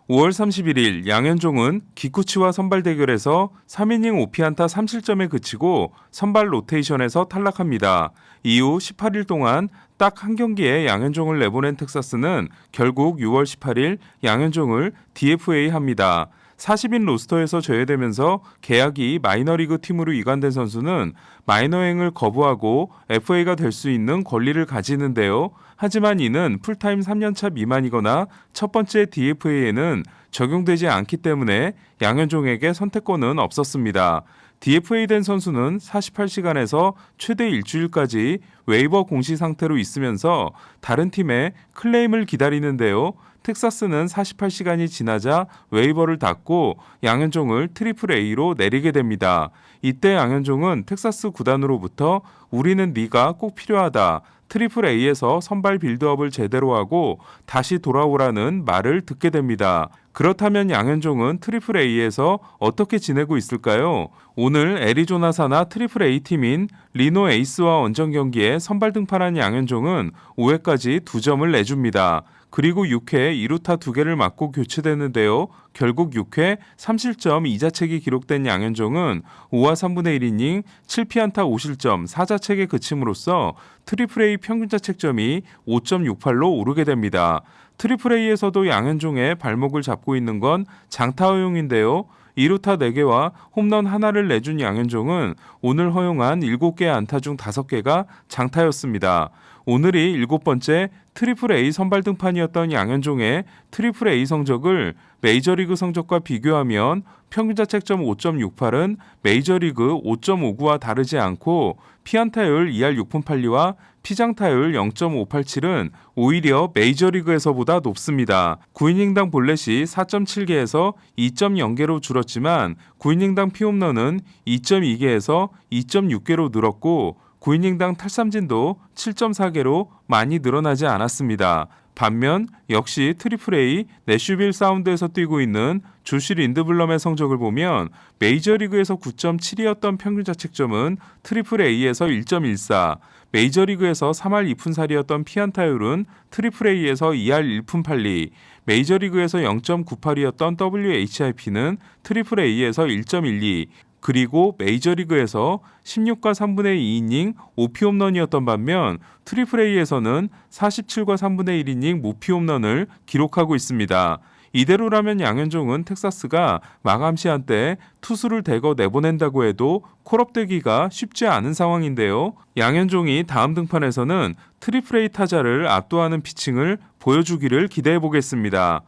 5월 31일 양현종은 기쿠치와 선발 대결에서 3이닝 5피안타 3실점에 그치고 선발 로테이션에서 탈락합니다. 이후 18일 동안 딱 한 경기에 양현종을 내보낸 텍사스는 결국 6월 18일 양현종을 DFA합니다. 40인 로스터에서 제외되면서 계약이 마이너리그 팀으로 이관된 선수는 마이너행을 거부하고 FA가 될 수 있는 권리를 가지는데요. 하지만 이는 풀타임 3년차 미만이거나 첫 번째 DFA에는 적용되지 않기 때문에 양현종에게 선택권은 없었습니다. DFA된 선수는 48시간에서 최대 일주일까지 웨이버 공시 상태로 있으면서 다른 팀의 클레임을 기다리는데요. 텍사스는 48시간이 지나자 웨이버를 닫고 양현종을 트리플 A로 내리게 됩니다. 이때 양현종은 텍사스 구단으로부터 우리는 네가 꼭 필요하다. 트리플 A에서 선발 빌드업을 제대로 하고 다시 돌아오라는 말을 듣게 됩니다. 그렇다면 양현종은 트리플 A에서 어떻게 지내고 있을까요? 오늘 애리조나사나 트리플 A 팀인 리노 에이스와 원정 경기에 선발 등판한 양현종은 5회까지 2점을 내줍니다. 그리고 6회 2루타 2개를 맞고 교체되는데요. 결국 6회 3실점 2자책이 기록된 양현종은 5와 3분의 1이닝 7피안타 5실점 4자책에 그침으로써 트리플 A 평균 자책점이 5.68로 오르게 됩니다. 트리플 A에서도 양현종의 발목을 잡고 있는 건 장타 허용인데요. 2루타 4개와 홈런 하나를 내준 양현종은 오늘 허용한 7개의 안타 중 5개가 장타였습니다. 오늘이 7번째 트리플 A 선발 등판이었던 양현종의 트리플 A 성적을 메이저리그 성적과 비교하면 평균 자책점 5.68은 메이저리그 5.59와 다르지 않고 피안타율 2할 6푼 8리와 피장타율 0.587은 오히려 메이저리그에서보다 높습니다. 9이닝당 볼넷이 4.7개에서 2.0개로 줄었지만 9이닝당 피홈런은 2.2개에서 2.6개로 늘었고 9이닝당 탈삼진도 7.4개로 많이 늘어나지 않았습니다. 반면 역시 트리플 A 내슈빌 사운드에서 뛰고 있는 조시 린드블럼의 성적을 보면 메이저리그에서 9.7이었던 평균 자책점은 트리플 A에서 1.14, 메이저리그에서 3할 2푼 4리였던 피안타율은 트리플 A에서 2할 1푼 8리, 메이저리그에서 0.98이었던 WHIP는 트리플 A에서 1.12, 그리고 메이저리그에서 16과 3분의 2이닝 5피 홈런이었던 반면 트리플 A에서는 47과 3분의 1이닝 무피 홈런을 기록하고 있습니다. 이대로라면 양현종은 텍사스가 마감 시한 때 투수를 대거 내보낸다고 해도 콜업되기가 쉽지 않은 상황인데요. 양현종이 다음 등판에서는 트리플 A 타자를 압도하는 피칭을 보여주기를 기대해 보겠습니다.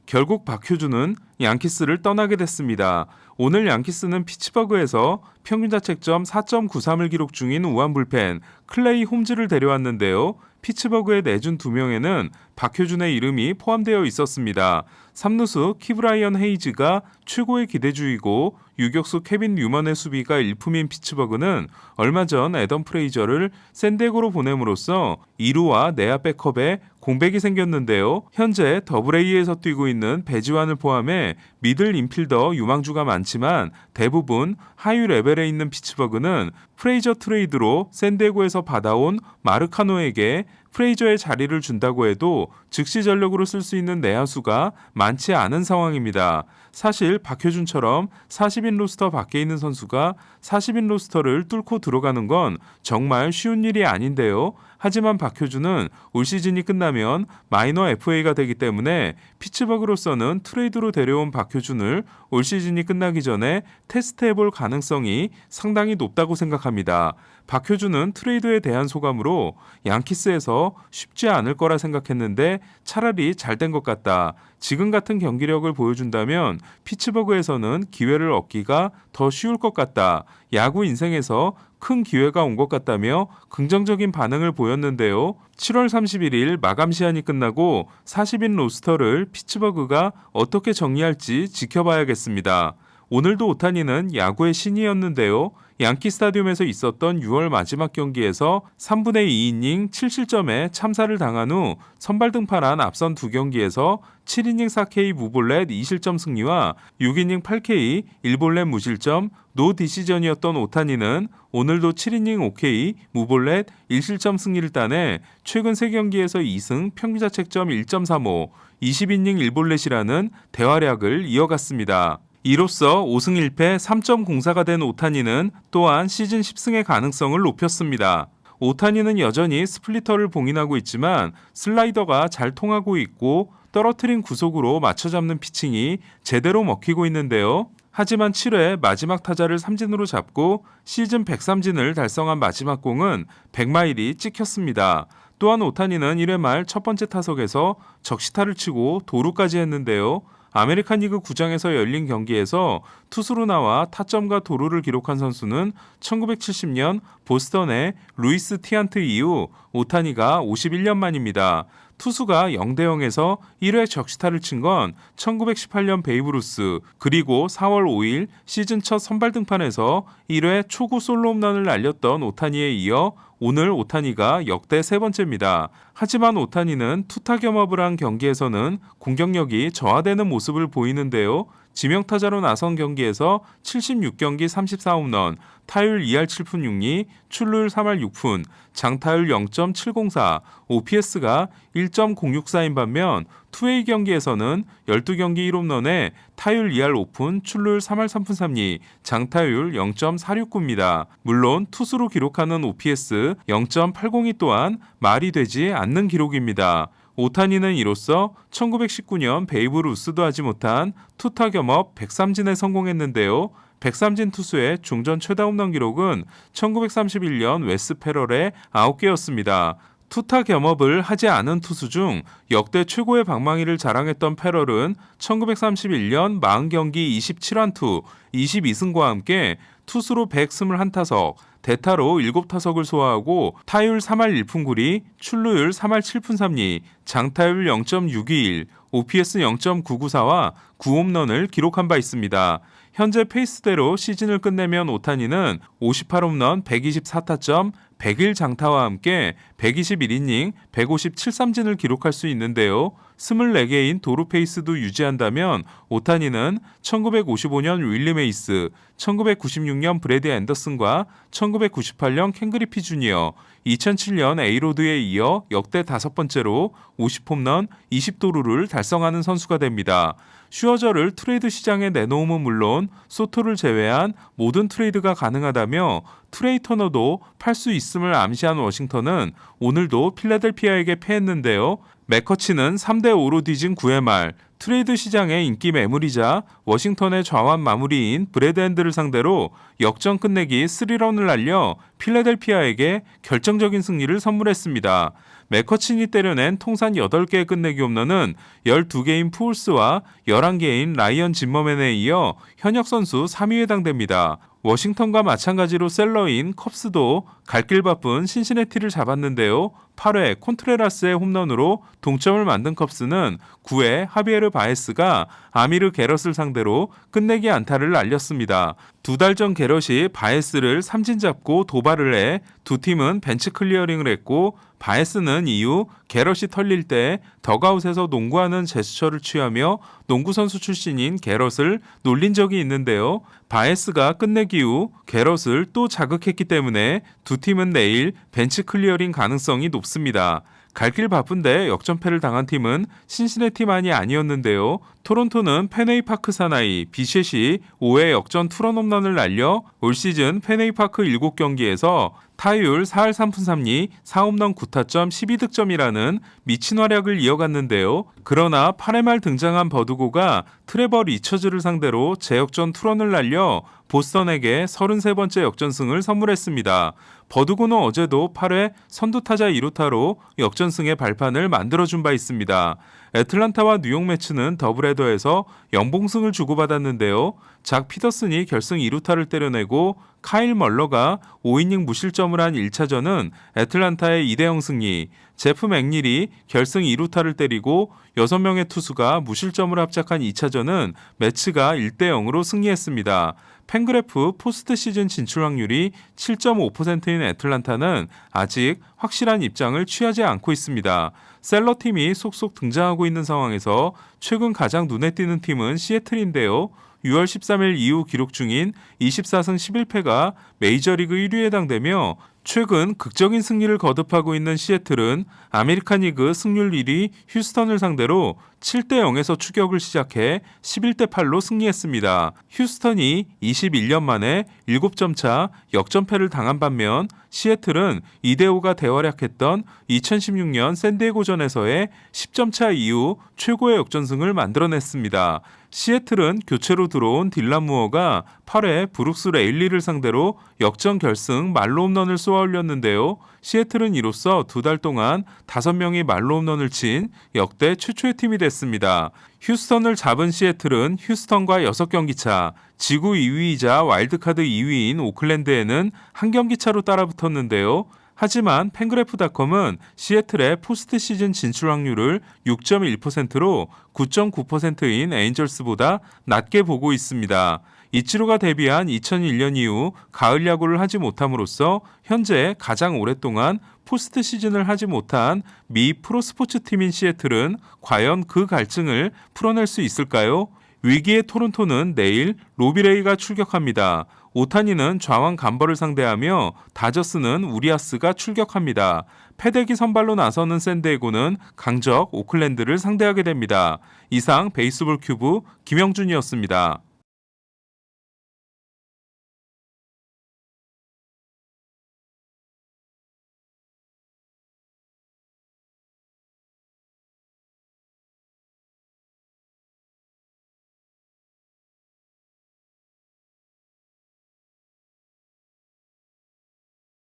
결국 박효준은 양키스를 떠나게 됐습니다. 오늘 양키스는 피츠버그에서 평균 자책점 4.93을 기록 중인 우한 불펜 클레이 홈즈를 데려왔는데요. 피츠버그에 내준 2명에는 박효준의 이름이 포함되어 있었습니다. 3루수 키브라이언 헤이즈가 최고의 기대주이고 유격수 케빈 뉴먼의 수비가 일품인 피츠버그는 얼마 전 애덤 프레이저를 샌디에고로 보냄으로써 2루와 내야 백업에 공백이 생겼는데요. 현재 더블A에서 뛰고 있는 배지환을 포함해 미들 인필더 유망주가 많지만 대부분 하위 레벨에 있는 피츠버그는 프레이저 트레이드로 샌디에고에서 받아온 마르카노에게 프레이저의 자리를 준다고 해도 즉시 전력으로 쓸 수 있는 내야수가 많지 않은 상황입니다. 사실 박효준처럼 40인 로스터 밖에 있는 선수가 40인 로스터를 뚫고 들어가는 건 정말 쉬운 일이 아닌데요. 하지만 박효준은 올 시즌이 끝나면 마이너 FA가 되기 때문에 피츠버그로서는 트레이드로 데려온 박효준을 올 시즌이 끝나기 전에 테스트해볼 가능성이 상당히 높다고 생각합니다. 박효준은 트레이드에 대한 소감으로 양키스에서 쉽지 않을 거라 생각했는데 차라리 잘 된 것 같다. 지금 같은 경기력을 보여준다면 피츠버그에서는 기회를 얻기가 더 쉬울 것 같다. 야구 인생에서 큰 기회가 온 것 같다며 긍정적인 반응을 보였는데요. 7월 31일 마감 시한이 끝나고 40인 로스터를 피츠버그가 어떻게 정리할지 지켜봐야겠습니다. 오늘도 오타니는 야구의 신이었는데요. 양키 스타디움에서 있었던 6월 마지막 경기에서 3분의 2이닝 7실점에 참사를 당한 후 선발 등판한 앞선 두 경기에서 7이닝 4K 무볼넷 2실점 승리와 6이닝 8K 1볼넷 무실점 노 디시전이었던 오타니는 오늘도 7이닝 5K 무볼넷 1실점 승리를 따내 최근 3경기에서 2승 평균자책점 1.35 20이닝 1볼넷이라는 대활약을 이어갔습니다. 이로써 5승 1패 3.04가 된 오타니는 또한 시즌 10승의 가능성을 높였습니다. 오타니는 여전히 스플리터를 봉인하고 있지만 슬라이더가 잘 통하고 있고 떨어뜨린 구속으로 맞춰잡는 피칭이 제대로 먹히고 있는데요. 하지만 7회 마지막 타자를 삼진으로 잡고 시즌 103진을 달성한 마지막 공은 100마일이 찍혔습니다. 또한 오타니는 1회 말 첫 번째 타석에서 적시타를 치고 도루까지 했는데요. 아메리칸 리그 구장에서 열린 경기에서 투수로 나와 타점과 도루를 기록한 선수는 1970년 보스턴의 루이스 티안트 이후 오타니가 51년 만입니다. 투수가 0대0에서 1회 적시타를 친 건 1918년 베이브루스 그리고 4월 5일 시즌 첫 선발 등판에서 1회 초구 솔로 홈런을 날렸던 오타니에 이어 오늘 오타니가 역대 세 번째입니다. 하지만 오타니는 투타 겸업을 한 경기에서는 공격력이 저하되는 모습을 보이는데요. 지명타자로 나선 경기에서 76경기 34홈런, 타율 2할 7푼 6리, 출루율 3할 6푼, 장타율 0.704, OPS가 1.064인 반면 투웨이 경기에서는 12경기 1홈런에 타율 2할 5푼, 출루율 3할 3푼 3리, 장타율 0.469입니다. 물론 투수로 기록하는 OPS 0.802 또한 말이 되지 않는 기록입니다. 오타니는 이로써 1919년 베이브 루스도 하지 못한 투타 겸업 103진에 성공했는데요. 103진 투수의 중전 최다 홈런 기록은 1931년 웨스 페럴의 9개였습니다. 투타 겸업을 하지 않은 투수 중 역대 최고의 방망이를 자랑했던 페럴은 1931년 40경기 27완투 22승과 함께 투수로 121타석, 대타로 7타석을 소화하고 타율 3할 1푼 9리, 출루율 3할 7푼 3리, 장타율 0.621, OPS 0.994와 9홈런을 기록한 바 있습니다. 현재 페이스대로 시즌을 끝내면 오타니는 58홈런 124타점 100일 장타와 함께 121이닝 157삼진을 기록할 수 있는데요. 24개인 도루 페이스도 유지한다면 오타니는 1955년 윌리 메이스, 1996년 브래디 앤더슨과 1998년 켄 그리피 주니어, 2007년 에이로드에 이어 역대 5번째로 50홈런 20도루를 달성하는 선수가 됩니다. 슈어저를 트레이드 시장에 내놓음은 물론 소토를 제외한 모든 트레이드가 가능하다며 트레이 터너도 팔 수 있음을 암시한 워싱턴은 오늘도 필라델피아에게 패했는데요. 맥커치는 3대5로 뒤진 9회 말 트레이드 시장의 인기 매물이자 워싱턴의 좌완 마무리인 브래드 핸드를 상대로 역전 끝내기 3런을 날려 필라델피아에게 결정적인 승리를 선물했습니다. 맥커친이 때려낸 통산 8개의 끝내기 홈런은 12개인 푸울스와 11개인 라이언 짐머맨에 이어 현역 선수 3위에 해당됩니다. 워싱턴과 마찬가지로 셀러인 컵스도 갈 길 바쁜 신시내티를 잡았는데요. 8회 콘트레라스의 홈런으로 동점을 만든 컵스는 9회 하비에르 바에스가 아미르 게럿을 상대로 끝내기 안타를 날렸습니다. 2달 전 게럿이 바에스를 삼진 잡고 도발을 해 두 팀은 벤치 클리어링을 했고 바에스는 이후 게럿이 털릴 때 덕아웃에서 농구하는 제스처를 취하며 농구선수 출신인 게럿을 놀린 적이 있는데요. 바에스가 끝내기 후 게럿을 또 자극했기 때문에 두 팀은 내일 벤치 클리어링 가능성이 높습니다. 갈 길 바쁜데 역전패를 당한 팀은 신시내티만이 아니었는데요. 토론토는 페네이파크 사나이 비셋이 5회 역전 투런 홈런을 날려 올 시즌 페네이파크 7경기에서 타율 4할 3푼 3리 4홈런 9타점 12득점이라는 미친 활약을 이어갔는데요. 그러나 8회 말 등장한 버두고가 트레버 리처즈를 상대로 재역전 투런을 날려 보스턴에게 33번째 역전승을 선물했습니다. 버두고는 어제도 8회 선두타자 2루타로 역전승의 발판을 만들어준 바 있습니다. 애틀란타와 뉴욕 매치는 더블헤더에서 연봉승을 주고받았는데요. 작 피더슨이 결승 2루타를 때려내고 카일 멀러가 5이닝 무실점을 한 1차전은 애틀란타의 2대0 승리, 제프 맥닐이 결승 2루타를 때리고 6명의 투수가 무실점을 합작한 2차전은 매치가 1대0으로 승리했습니다. 팬그래프 포스트 시즌 진출 확률이 7.5%인 애틀란타는 아직 확실한 입장을 취하지 않고 있습니다. 셀러팀이 속속 등장하고 있는 상황에서 최근 가장 눈에 띄는 팀은 시애틀인데요. 6월 13일 이후 기록 중인 24승 11패가 메이저리그 1위에 해당되며 최근 극적인 승리를 거듭하고 있는 시애틀은 아메리칸 리그 승률 1위 휴스턴을 상대로 7대0에서 추격을 시작해 11대8로 승리했습니다. 휴스턴이 21년 만에 7점 차 역전패를 당한 반면 시애틀은 2대5가 대활약했던 2016년 샌디에고전에서의 10점 차 이후 최고의 역전승을 만들어냈습니다. 시애틀은 교체로 들어온 딜란 무어가 8회 브룩스 레일리를 상대로 역전 결승 말로 홈런을 쏘아 올렸는데요. 시애틀은 이로써 2달 동안 5명이 말로 홈런을 친 역대 최초의 팀이 됐습니다. 휴스턴을 잡은 시애틀은 휴스턴과 6경기 차, 지구 2위이자 와일드카드 2위인 오클랜드에는 1경기 차로 따라붙었는데요. 하지만 팬그래프닷컴은 시애틀의 포스트 시즌 진출 확률을 6.1%로 9.9%인 에인절스보다 낮게 보고 있습니다. 이치로가 데뷔한 2001년 이후 가을 야구를 하지 못함으로써 현재 가장 오랫동안 포스트 시즌을 하지 못한 미 프로스포츠 팀인 시애틀은 과연 그 갈증을 풀어낼 수 있을까요? 위기의 토론토는 내일 로비레이가 출격합니다. 오타니는 좌완 감버를 상대하며 다저스는 우리아스가 출격합니다. 패대기 선발로 나서는 샌디에고는 강적 오클랜드를 상대하게 됩니다. 이상 베이스볼 큐브 김영준이었습니다.